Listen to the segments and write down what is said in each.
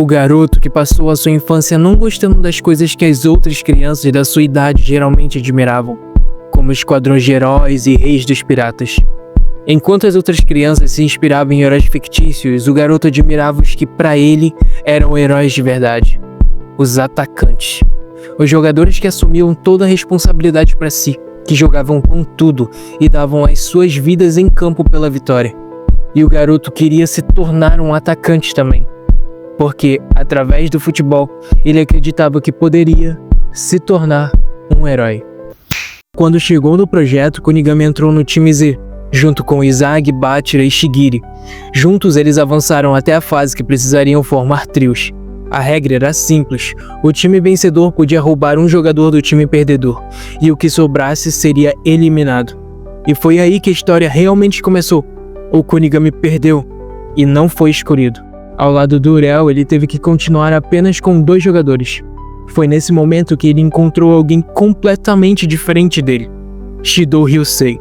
O garoto que passou a sua infância não gostando das coisas que as outras crianças da sua idade geralmente admiravam, como esquadrões de heróis e reis dos piratas. Enquanto as outras crianças se inspiravam em heróis fictícios, o garoto admirava os que para ele eram heróis de verdade. Os atacantes. Os jogadores que assumiam toda a responsabilidade para si, que jogavam com tudo e davam as suas vidas em campo pela vitória. E o garoto queria se tornar um atacante também, porque, através do futebol, ele acreditava que poderia se tornar um herói. Quando chegou no projeto, Kunigami entrou no time Z, junto com Izagi, Bachira e Shigiri. Juntos eles avançaram até a fase que precisariam formar trios. A regra era simples, o time vencedor podia roubar um jogador do time perdedor, e o que sobrasse seria eliminado. E foi aí que a história realmente começou. O Kunigami perdeu, e não foi escolhido. Ao lado do Urel, ele teve que continuar apenas com 2 jogadores. Foi nesse momento que ele encontrou alguém completamente diferente dele, Shidou Ryusei.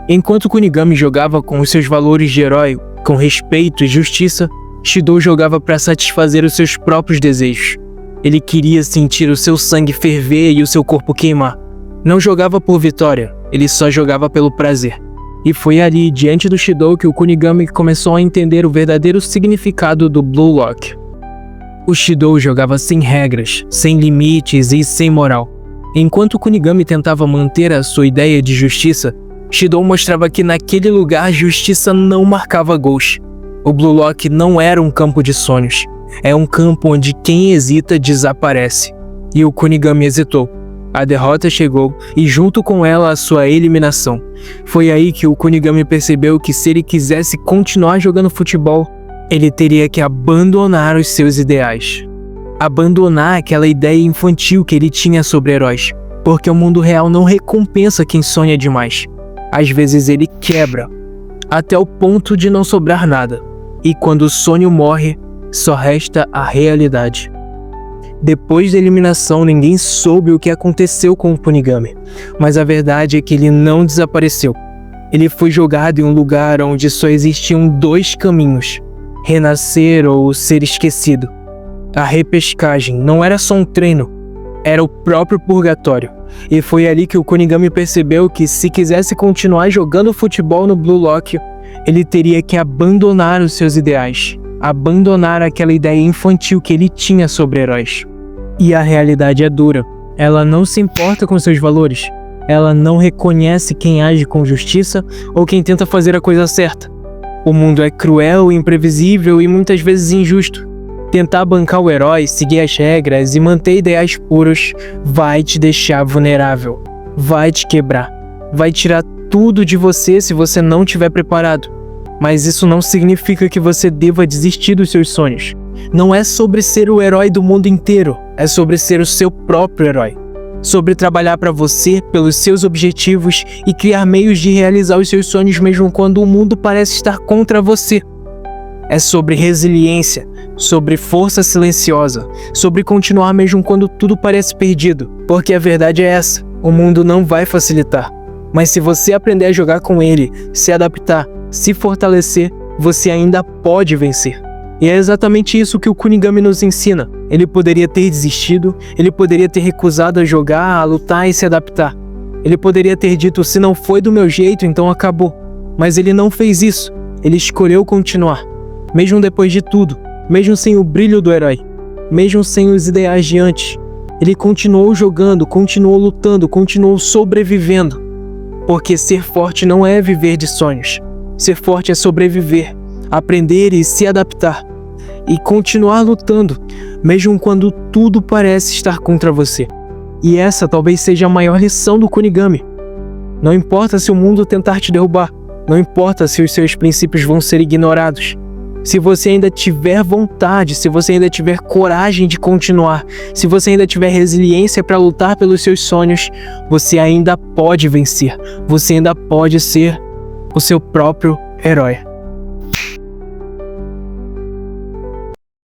Enquanto Kunigami jogava com os seus valores de herói, com respeito e justiça, Shidou jogava para satisfazer os seus próprios desejos. Ele queria sentir o seu sangue ferver e o seu corpo queimar. Não jogava por vitória, ele só jogava pelo prazer. E foi ali, diante do Shidou, que o Kunigami começou a entender o verdadeiro significado do Blue Lock. O Shidou jogava sem regras, sem limites e sem moral. Enquanto o Kunigami tentava manter a sua ideia de justiça, Shidou mostrava que naquele lugar a justiça não marcava gols. O Blue Lock não era um campo de sonhos, é um campo onde quem hesita desaparece. E o Kunigami hesitou. A derrota chegou e junto com ela a sua eliminação. Foi aí que o Kunigami percebeu que se ele quisesse continuar jogando futebol, ele teria que abandonar os seus ideais. Abandonar aquela ideia infantil que ele tinha sobre heróis, porque o mundo real não recompensa quem sonha demais. Às vezes ele quebra, até o ponto de não sobrar nada. E quando o sonho morre, só resta a realidade. Depois da eliminação, ninguém soube o que aconteceu com o Kunigami, mas a verdade é que ele não desapareceu. Ele foi jogado em um lugar onde só existiam 2 caminhos: renascer ou ser esquecido. A repescagem não era só um treino, era o próprio purgatório. E foi ali que o Kunigami percebeu que se quisesse continuar jogando futebol no Blue Lock, ele teria que abandonar os seus ideais, abandonar aquela ideia infantil que ele tinha sobre heróis. E a realidade é dura. Ela não se importa com seus valores. Ela não reconhece quem age com justiça ou quem tenta fazer a coisa certa. O mundo é cruel, imprevisível e muitas vezes injusto. Tentar bancar o herói, seguir as regras e manter ideais puros vai te deixar vulnerável, vai te quebrar, vai tirar tudo de você se você não estiver preparado. Mas isso não significa que você deva desistir dos seus sonhos. Não é sobre ser o herói do mundo inteiro, é sobre ser o seu próprio herói. Sobre trabalhar para você, pelos seus objetivos e criar meios de realizar os seus sonhos mesmo quando o mundo parece estar contra você. É sobre resiliência, sobre força silenciosa, sobre continuar mesmo quando tudo parece perdido. Porque a verdade é essa, o mundo não vai facilitar. Mas se você aprender a jogar com ele, se adaptar, se fortalecer, você ainda pode vencer. E é exatamente isso que o Kunigami nos ensina. Ele poderia ter desistido, ele poderia ter recusado a jogar, a lutar e se adaptar. Ele poderia ter dito, se não foi do meu jeito, então acabou. Mas ele não fez isso, ele escolheu continuar. Mesmo depois de tudo, mesmo sem o brilho do herói, mesmo sem os ideais de antes, ele continuou jogando, continuou lutando, continuou sobrevivendo. Porque ser forte não é viver de sonhos. Ser forte é sobreviver, aprender e se adaptar. E continuar lutando, mesmo quando tudo parece estar contra você. E essa talvez seja a maior lição do Kunigami. Não importa se o mundo tentar te derrubar, não importa se os seus princípios vão ser ignorados. Se você ainda tiver vontade, se você ainda tiver coragem de continuar, se você ainda tiver resiliência para lutar pelos seus sonhos, você ainda pode vencer. Você ainda pode ser o seu próprio herói.